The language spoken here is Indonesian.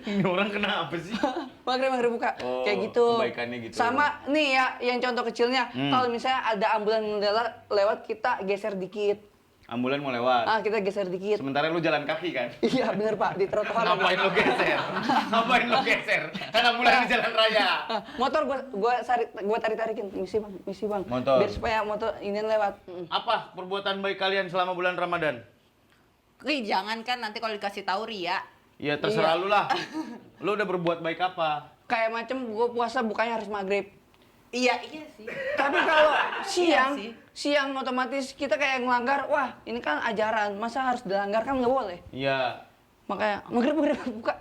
Ini orang kenapa sih? Maghrib buka. Oh, Kayak gitu. kebaikannya gitu. Sama nih ya, yang contoh kecilnya, kalau misalnya ada ambulan lewat, kita geser dikit. Ambulan mau lewat. Kita geser dikit. Sementara lu jalan kaki kan? Iya bener Pak, di trotoar. Ngapain lu geser? Ngapain lu geser? Kan ambulan di jalan raya. Motor gua tarik-tarikin, misi bang. Motor. Biar supaya motor ini lewat. Apa perbuatan baik kalian selama bulan Ramadan? Jangan kan nanti kalau dikasih tahu ria. Ya terserah lu lah. Lu udah berbuat baik apa? Kayak macem gua puasa bukannya harus maghrib. Iya sih. Tapi kalau siang, sih. siang otomatis kita kayak ngelanggar. Wah, ini kan ajaran, masa harus dilanggar kan nggak boleh. Iya. Makanya maghrib buka.